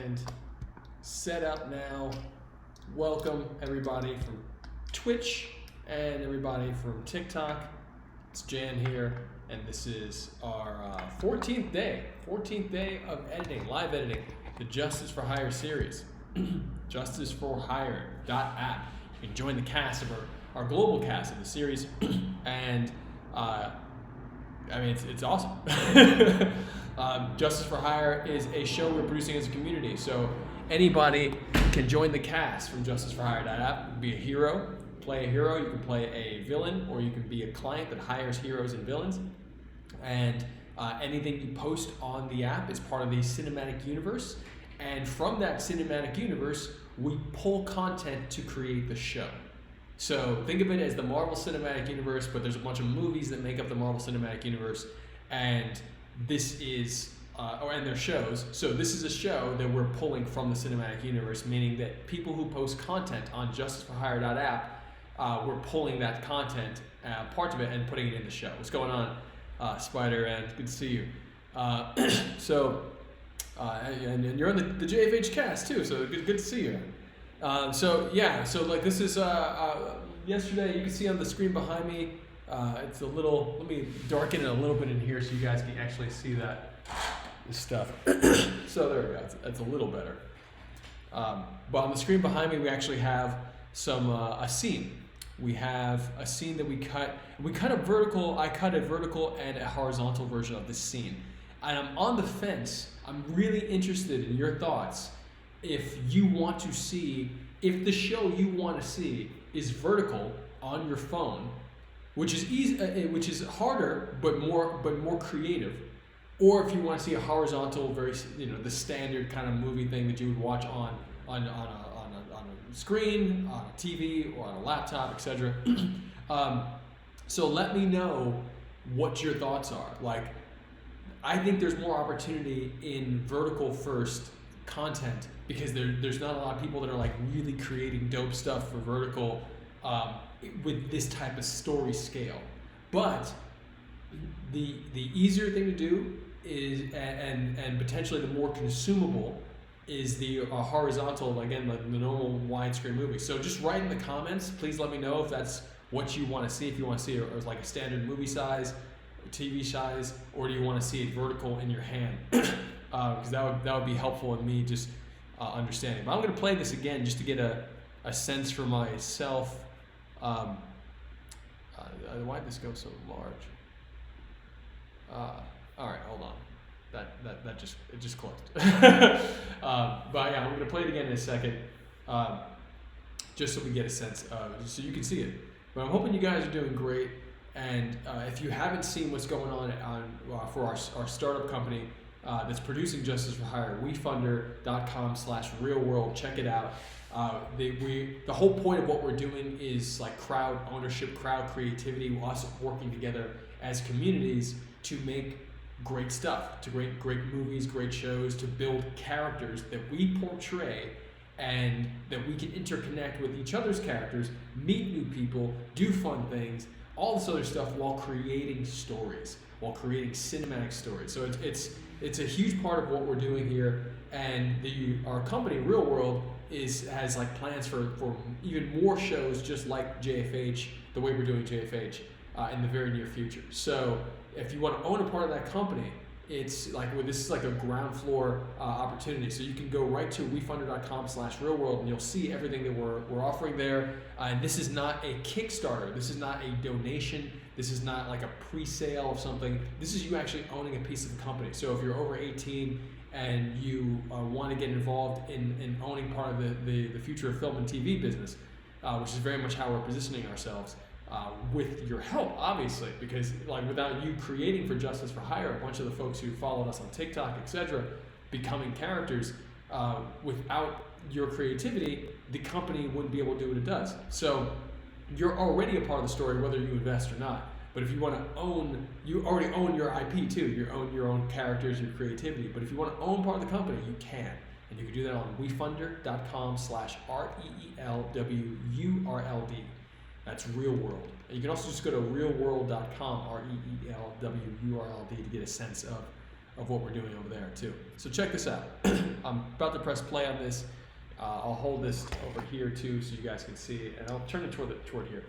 content set up now. Welcome everybody from Twitch and everybody from TikTok. It's Jan here, and this is our 14th day of editing, live editing, the Justice for Hire series. JusticeForHire.app. You can join the cast of our global cast of the series, and it's awesome. Justice for Hire is a show we're producing as a community, so anybody can join the cast from JusticeForHire.app. Be a hero, play a hero. You can play a villain, or you can be a client that hires heroes and villains. And anything you post on the app is part of the cinematic universe. And from that cinematic universe, we pull content to create the show. So think of it as the Marvel Cinematic Universe, but there's a bunch of movies that make up the Marvel Cinematic Universe, and this is, and their shows. So this is a show that we're pulling from the Cinematic Universe, meaning that people who post content on JusticeForHire.app, we're pulling that content, parts of it, and putting it in the show. What's going on, Spider? And good to see you. And you're on the JFH cast too, so good to see you. So this is yesterday. You can see on the screen behind me. It's a little. Let me darken it a little bit in here so you guys can actually see this stuff. So there we go. It's a little better. But on the screen behind me, we actually have a scene. We have a scene that we cut. We cut a vertical. I cut a vertical and a horizontal version of this scene, and I'm on the fence. I'm really interested in your thoughts. If you want to see, if the show you want to see is vertical on your phone, which is easy, which is harder but more creative, or if you want to see a horizontal, very the standard kind of movie thing that you would watch on a screen, on a TV, or on a laptop, etc. So let me know what your thoughts are. Like, I think there's more opportunity in vertical first content, because there's not a lot of people that are like really creating dope stuff for vertical with this type of story scale. But the easier thing to do is, and potentially the more consumable, is the horizontal, again, like the normal widescreen movie. So just write in the comments, please let me know if that's what you want to see. If you want to see it like a standard movie size, TV size, or do you want to see it vertical in your hand? Because that would be helpful in me just understanding. But I'm going to play this again just to get a sense for myself. Why did this go so large? All right, hold on. That just closed. But yeah, I'm going to play it again in a second, just so we get a sense of it, so you can see it. But I'm hoping you guys are doing great. And if you haven't seen what's going on for our startup company that's producing Justice for Hire, wefunder.com/realworld. Check it out. The whole point of what we're doing is like crowd ownership, crowd creativity, us working together as communities to make great stuff, to great movies, great shows, to build characters that we portray and that we can interconnect with each other's characters, meet new people, do fun things, all this other stuff while creating stories, while creating cinematic stories. So it's a huge part of what we're doing here, and our company, Real World, has like plans for even more shows just like JFH, the way we're doing JFH, in the very near future. So if you want to own a part of that company, it's like, this is like a ground floor opportunity. So you can go right to wefunder.com/realworld, and you'll see everything that we're offering there. And this is not a Kickstarter. This is not a donation. This is not like a pre-sale of something. This is you actually owning a piece of the company. So if you're over 18 and you want to get involved in owning part of the future of film and TV business, which is very much how we're positioning ourselves, with your help, obviously, because like without you creating for Justice for Hire, a bunch of the folks who followed us on TikTok, etc., becoming characters, without your creativity, the company wouldn't be able to do what it does. So you're already a part of the story, whether you invest or not. But if you want to you already own your IP too. You own your own characters, your creativity. But if you want to own part of the company, you can. And you can do that on wefunder.com/REELWURLD. That's Real World. And you can also just go to realworld.com, REELWURLD, to get a sense of of what we're doing over there too. So check this out. I'm about to press play on this. I'll hold this over here too so you guys can see it, and I'll turn it toward here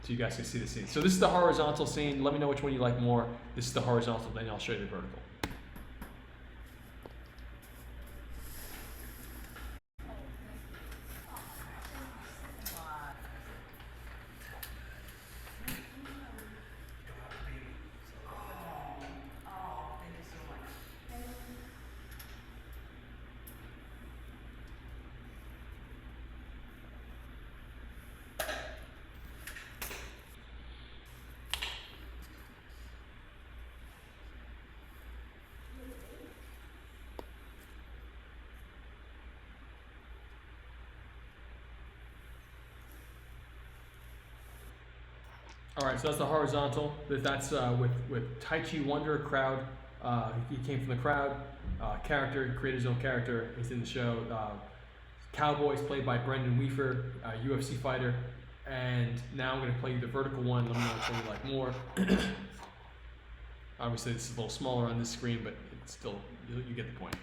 so you guys can see the scene. So this is the horizontal scene. Let me know which one you like more. This is the horizontal, then I'll show you the vertical. All right, so that's the horizontal. That's with Tai Chi Wonder crowd. He came from the crowd. Character, created his own character. He's in the show. Cowboys, played by Brendan Weaver, UFC fighter. And now I'm going to play you the vertical one. Let me know which one you like more. Obviously, it's a little smaller on this screen, but it's still, you get the point.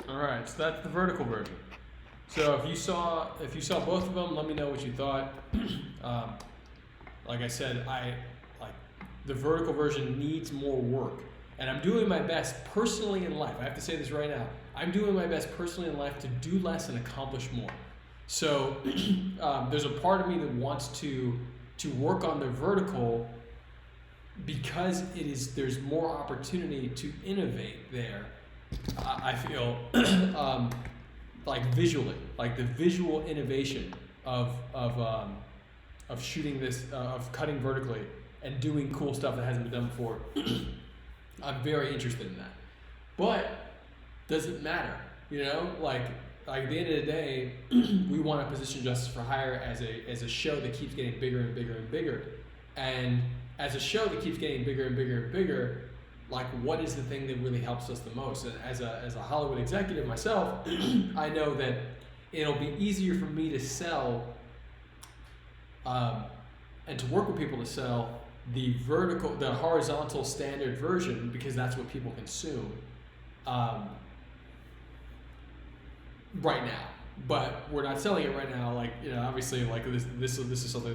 All right, so that's the vertical version. So if you saw both of them, let me know what you thought. Like I said, the vertical version needs more work, and I'm doing my best personally in life. I have to say this right now. I'm doing my best personally in life to do less and accomplish more. So there's a part of me that wants to work on the vertical because there's more opportunity to innovate there. I feel like visually, like the visual innovation of shooting this, of cutting vertically and doing cool stuff that hasn't been done before. I'm very interested in that, but doesn't matter, you know. Like at the end of the day, we want to position Justice for Hire as a show that keeps getting bigger and bigger and bigger, and as a show that keeps getting bigger and bigger and bigger. Like, what is the thing that really helps us the most? And as a Hollywood executive myself, I know that it'll be easier for me to sell and to work with people to sell the horizontal standard version, because that's what people consume right now. But we're not selling it right now. Like, you know, obviously, like this is something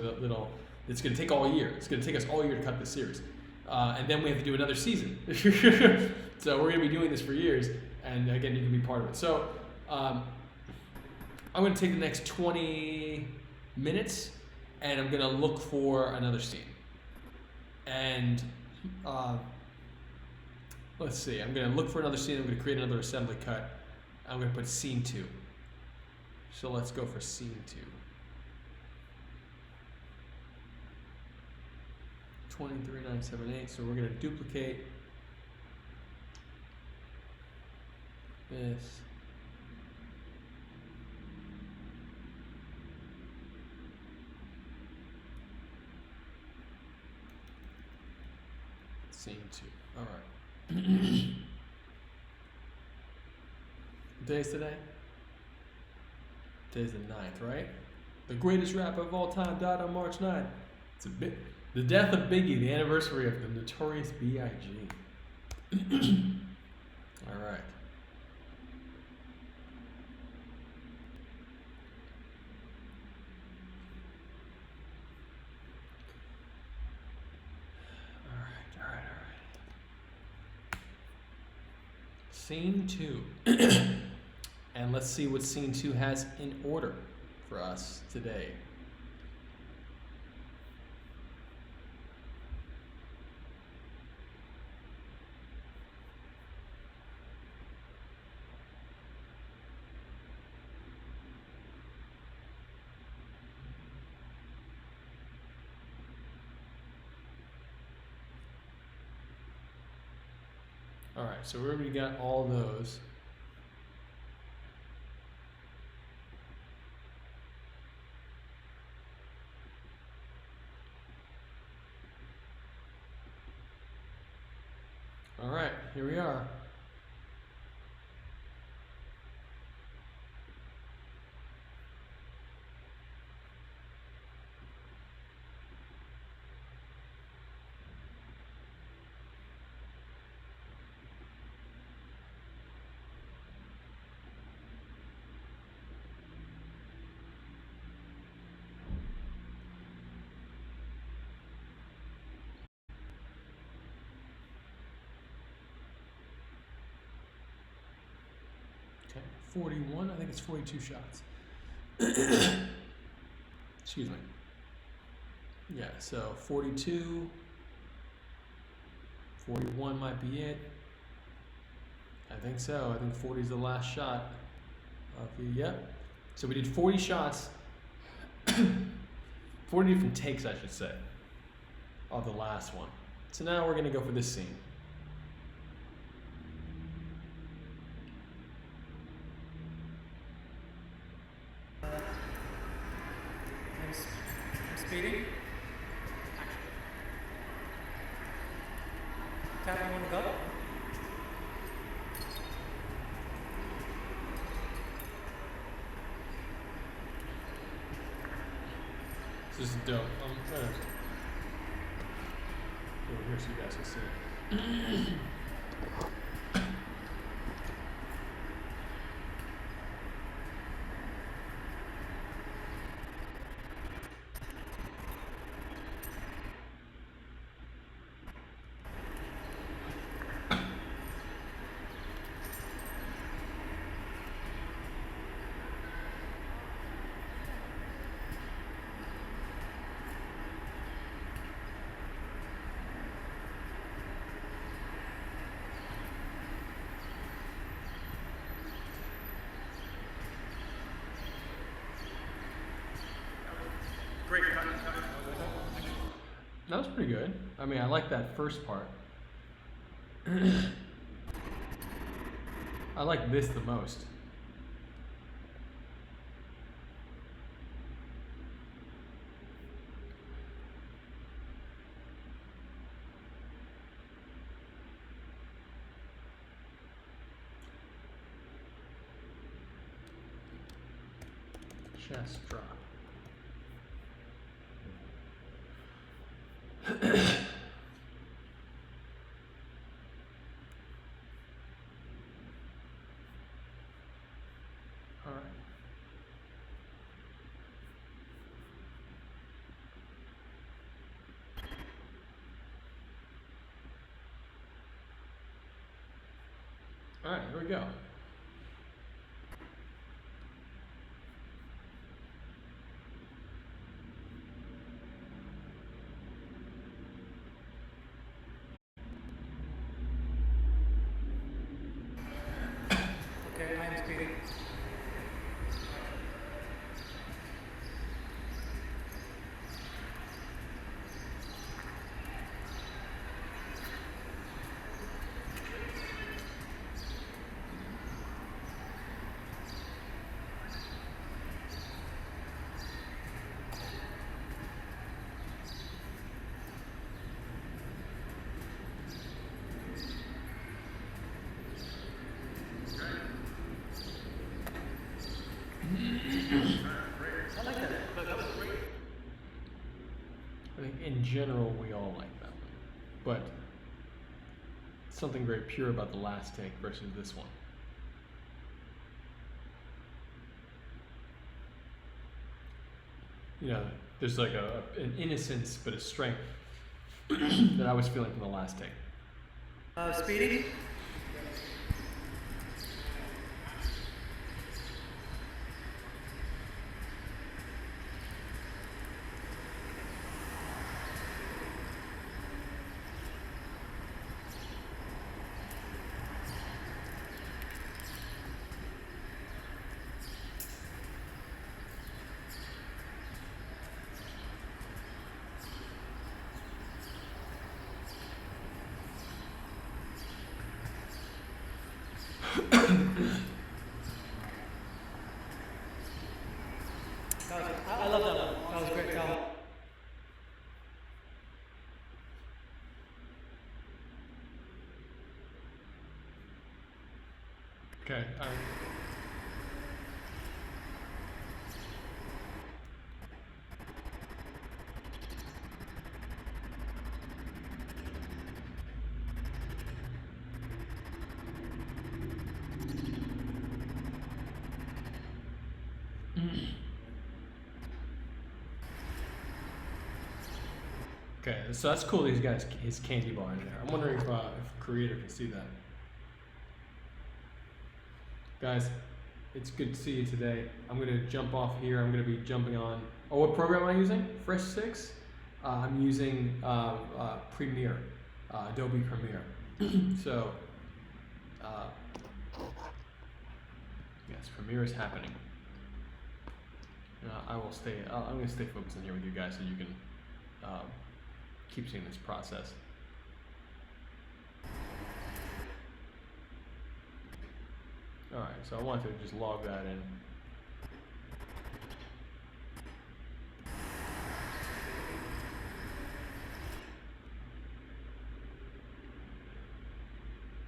that's going to take all year. It's going to take us all year to cut this series. And then we have to do another season. So we're going to be doing this for years. And again, you can be part of it. So I'm going to take the next 20 minutes and I'm going to look for another scene. And let's see. I'm going to look for another scene. I'm going to create another assembly cut. I'm going to put scene 2. So let's go for scene 2. 23978. So we're going to duplicate this. Scene 2. All right. What day is today? Today's the 9th, right? The greatest rapper of all time died on March 9th. It's a bit. The death of Biggie, the anniversary of the notorious B.I.G. All right. All right. Scene 2. And let's see what scene 2 has in order for us today. All right, so we already got all those. All right, here we are. Okay, 41, I think it's 42 shots. Excuse me. Yeah, so 42, 41 might be it. I think so. I think 40 is the last shot of the, yep. So we did 40 shots, 40 different takes, I should say, of the last one. So now we're gonna go for this scene. I'm speeding. Tap, you want to go? This is dope. I'm trying to go over here so you guys can see it. Great cut. That was pretty good. I mean, I like that first part. I like this the most. Chest drop. All right. All right, here we go. Okay, I'm speeding. I like that. That was great. I think in general we all like that one, but something very pure about the last take versus this one. You know, there's like an innocence but a strength that I was feeling from the last take. Speeding. I love that one. That was great, Cal. Okay. Okay, so that's cool. He's got his candy bar in there. I'm wondering if creator can see that. Guys, it's good to see you today. I'm gonna jump off here. I'm gonna be jumping on. Oh, what program am I using? Fresh 6. I'm using Premiere, Adobe Premiere. So, yes, Premiere is happening. I will stay. I'm gonna stay focused in here with you guys so you can keep seeing this process. All right, so I wanted to just log that in.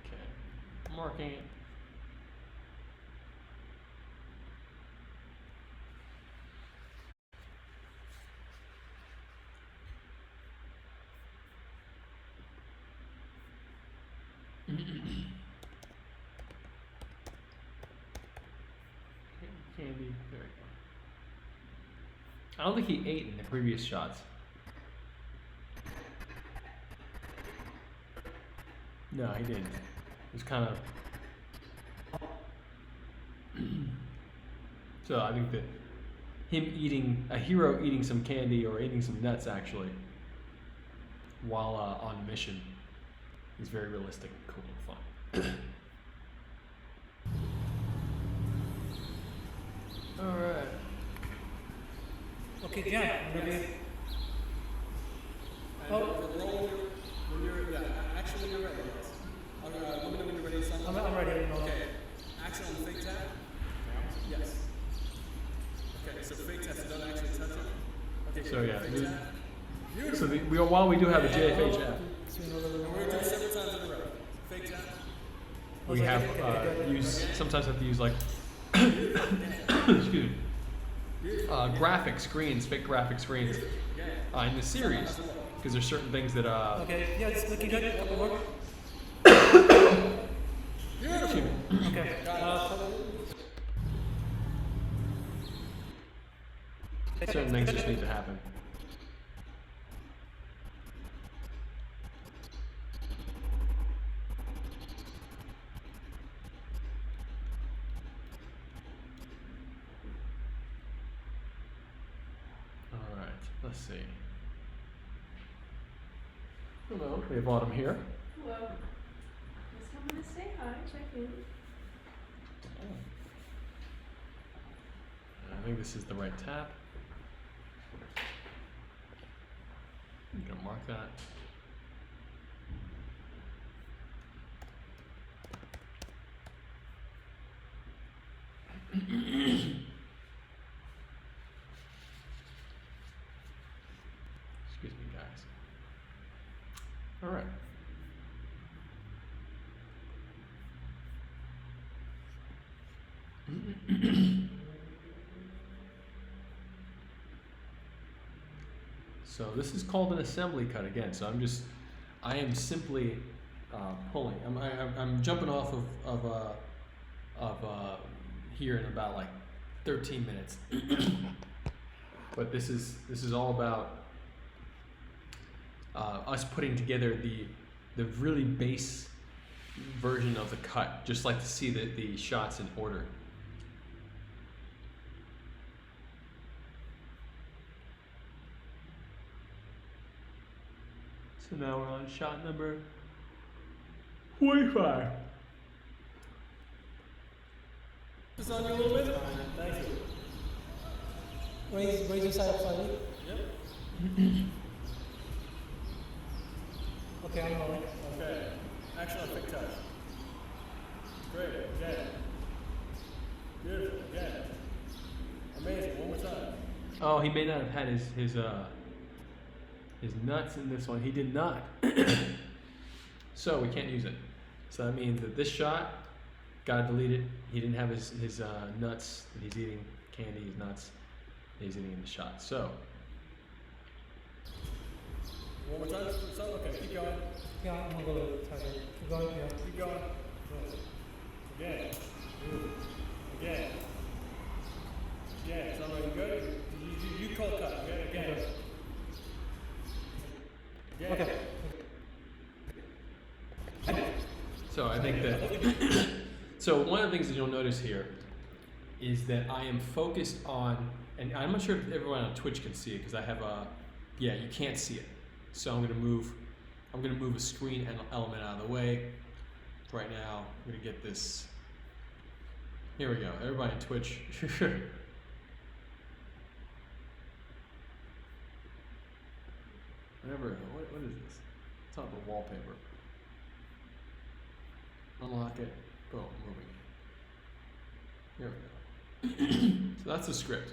Okay, marking it. Candy, there we go. I don't think he ate in the previous shots. No, he didn't. It was kind of. So I think that him eating, a hero eating some candy or eating some nuts actually, while on mission, is very realistic and cool and fun. All right. Okay, Jan, ready? When you're ready. Let me know when you're ready. I'm ready. Okay. Action on the fake tap. Yes. Okay, so fake tap, so don't actually touch it. Okay. So yeah, fake tap. so while we do have a JFH app, We're gonna do it several times in a row. Fake tap. we have sometimes have to use like excuse me, graphic screens, fake graphic screens in the series because there's certain things that Okay, yeah, it's looking good. Couple more. excuse me. Okay. Certain things just need to happen. All right, let's see. Hello, we have Autumn here. Hello. Just wanted to say hi, check in. I think this is the right tab. I'm gonna mark that. Excuse me, guys. All right. So this is called an assembly cut again. So I am simply pulling. I'm jumping off of here in about like 13 minutes. But this is all about us putting together the really base version of the cut. Just like to see the shots in order. So now we're on shot number 45. Just on you a little bit. Thank you. Raise your side up slightly. Yep. Okay, I'm rolling. Okay. Action on fake tap. Great. Again. Beautiful. Again. Amazing. One more time. Oh, he may not have had his nuts in this one. He did not. So we can't use it. So that means that this shot, gotta delete it. He didn't have his nuts that he's eating, candy, his nuts that he's eating in the shot. So. One more time. So, okay, keep going. Yeah, I'm gonna go try to keep going. Yeah. Keep going. Again. Again. Again. Sound like good? You cold cut. Again. Again. Okay. So I think that. So one of the things that you'll notice here is that I am focused on, and I'm not sure if everyone on Twitch can see it because I have a, yeah, you can't see it. So I'm gonna move a screen element out of the way. Right now, I'm gonna get this. Here we go. Everybody on Twitch. Whatever. What is this? It's on the wallpaper. Unlock it. Boom. Moving. Here we go. So that's the script.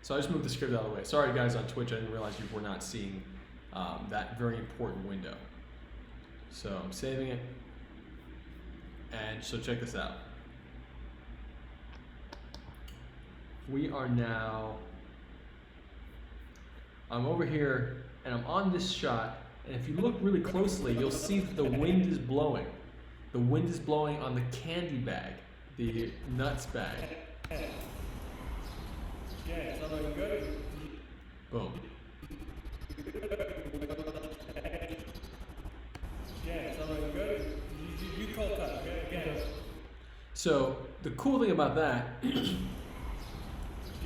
So I just moved the script out of the way. Sorry guys on Twitch, I didn't realize you were not seeing that very important window. So I'm saving it. And so check this out. We are now, I'm over here and I'm on this shot, and if you look really closely, you'll see that the wind is blowing. The wind is blowing on the candy bag, the nuts bag. Yeah, sound like good? Boom. Yeah, sound like good? You cold cut. Again. So the cool thing about that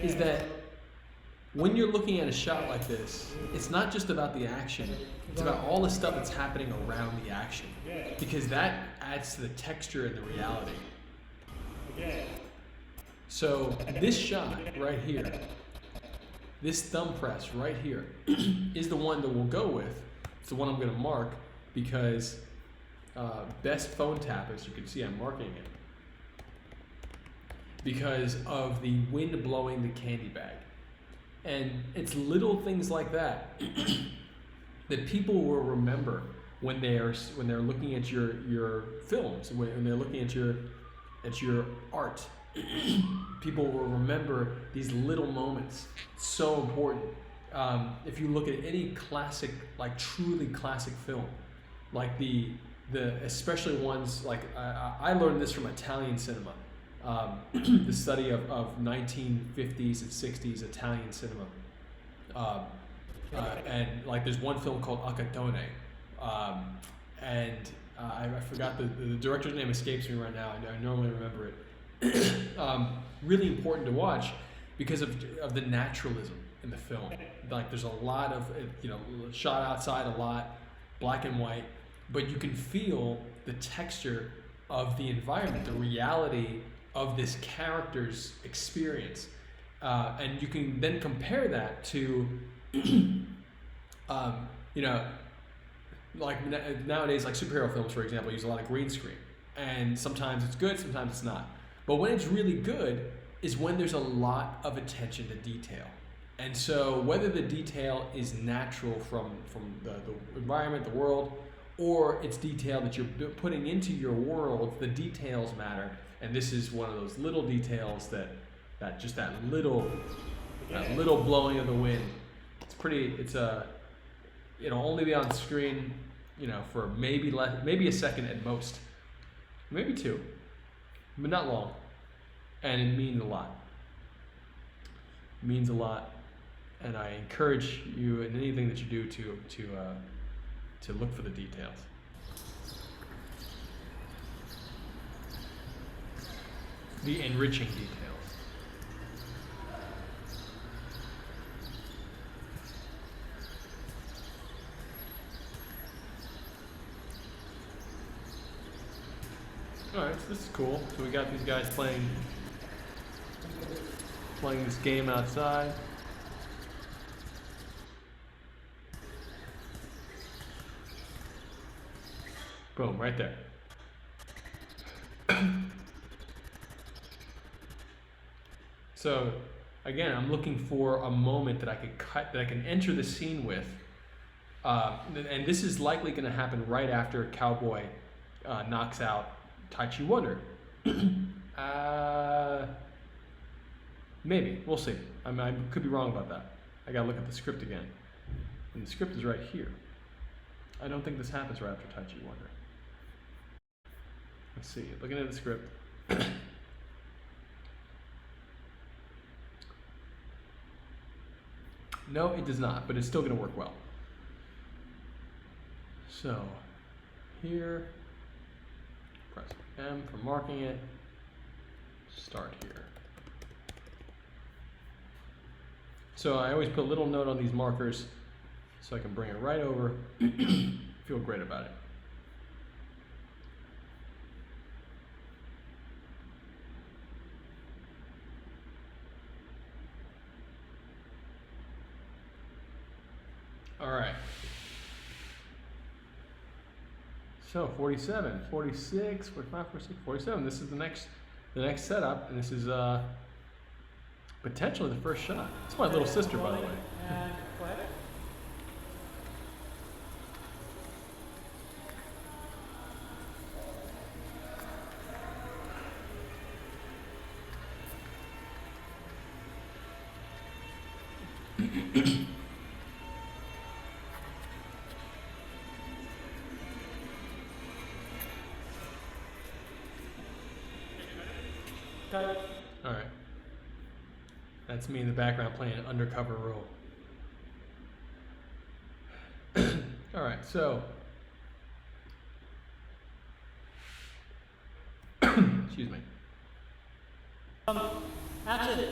is that when you're looking at a shot like this, it's not just about the action, it's about all the stuff that's happening around the action. Because that adds to the texture and the reality. So this shot right here, this thumb press right here, is the one that we'll go with. It's the one I'm going to mark because best phone tap, as you can see, I'm marking it because of the wind blowing the candy bag. And it's little things like that that people will remember when they're looking at your films, when they're looking at your art. People will remember these little moments. It's so important. If you look at any classic, like truly classic film, like the especially ones like I learned this from Italian cinema, the study of 1950s and 60s Italian cinema, and like there's one film called Acatone, and I forgot the director's name escapes me right now. I normally remember it. Really important to watch because of the naturalism in the film. Like there's a lot of shot outside a lot, black and white, but you can feel the texture of the environment, the reality of this character's experience, and you can then compare that to like nowadays, like superhero films, for example, use a lot of green screen, and sometimes it's good, sometimes it's not. But when it's really good is when there's a lot of attention to detail. And so whether the detail is natural from the environment, the world, or it's detail that you're putting into your world, the details matter. And this is one of those little details that little blowing of the wind. It's only be on screen, for maybe a second at most, maybe two. But not long, and it means a lot. It means a lot, and I encourage you in anything that you do to look for the details. The enriching details. Alright, so this is cool. So we got these guys playing this game outside. Boom, right there. So again, I'm looking for a moment that I could cut, that I can enter the scene with. And this is likely going to happen right after Cowboy knocks out Tai Chi Wonder. Maybe. We'll see. I could be wrong about that. I got to look at the script again. And the script is right here. I don't think this happens right after Tai Chi Wonder. Let's see. Looking at the script. No, it does not, but it's still going to work well. So, here, press M for marking it, start here. So I always put a little note on these markers so I can bring it right over, feel great about it. All right. So 47, 46, 45, 46, 47. This is the next setup, and this is potentially the first shot. It's my little sister, by the way. And play. Cut. All right. That's me in the background playing an undercover role. All right, so. Excuse me. Action.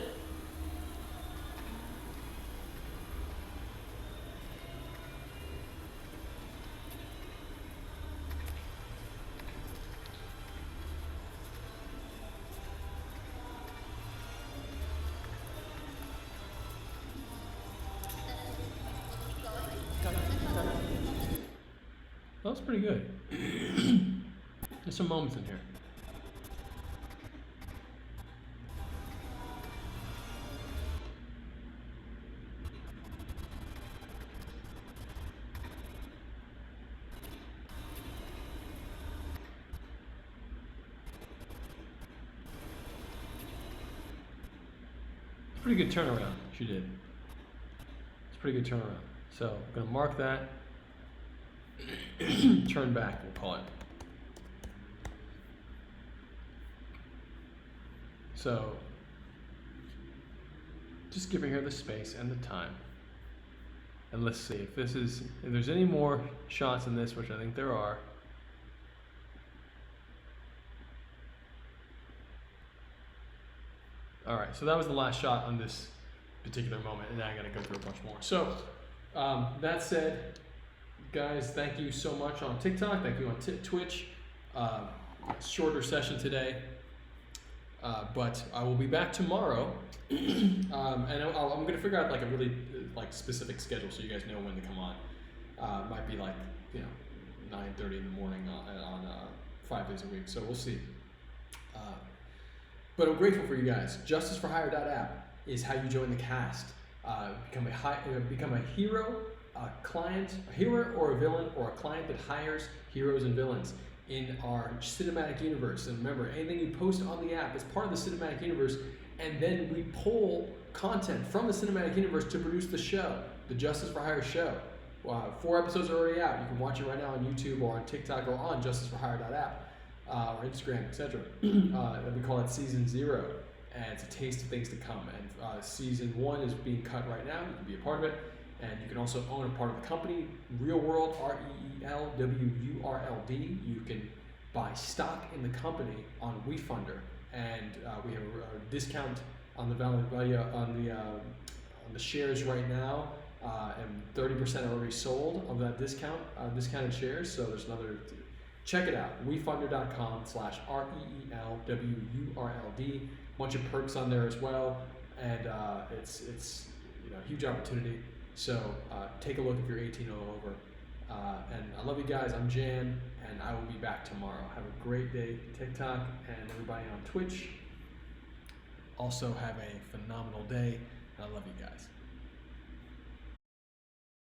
That was pretty good. There's some moments in here. It's a pretty good turnaround she did. It's a pretty good turnaround. So I'm gonna mark that. Turn back, we'll call it. So just giving her the space and the time. And let's see if there's any more shots in this, which I think there are. All right, so that was the last shot on this particular moment, and now I gotta go through a bunch more. So that said, guys, thank you so much on TikTok. Thank you on Twitch. Shorter session today, but I will be back tomorrow, and I'm going to figure out like a really specific schedule so you guys know when to come on. Might be 9:30 in the morning on 5 days a week. So we'll see. But I'm grateful for you guys. JusticeForHire.app is how you join the cast. Become a hero. A client, a hero or a villain, or a client that hires heroes and villains in our cinematic universe. And remember, anything you post on the app is part of the cinematic universe, and then we pull content from the cinematic universe to produce the show, the Justice for Hire show. 4 episodes are already out. You can watch it right now on YouTube or on TikTok or on JusticeForHire.app or Instagram, etc. We call it Season 0, and it's a taste of things to come. And Season 1 is being cut right now. You can be a part of it. And you can also own a part of the company, Real World, REELWURLD. You can buy stock in the company on WeFunder, and we have a discount on the value on the shares right now, and 30% already sold of that discounted shares. So there's another. Check it out, WeFunder.com/REELWURLD. Bunch of perks on there as well, and it's a huge opportunity. So take a look if you're 18 or over. And I love you guys. I'm Jan, and I will be back tomorrow. Have a great day, TikTok, and everybody on Twitch. Also have a phenomenal day. I love you guys.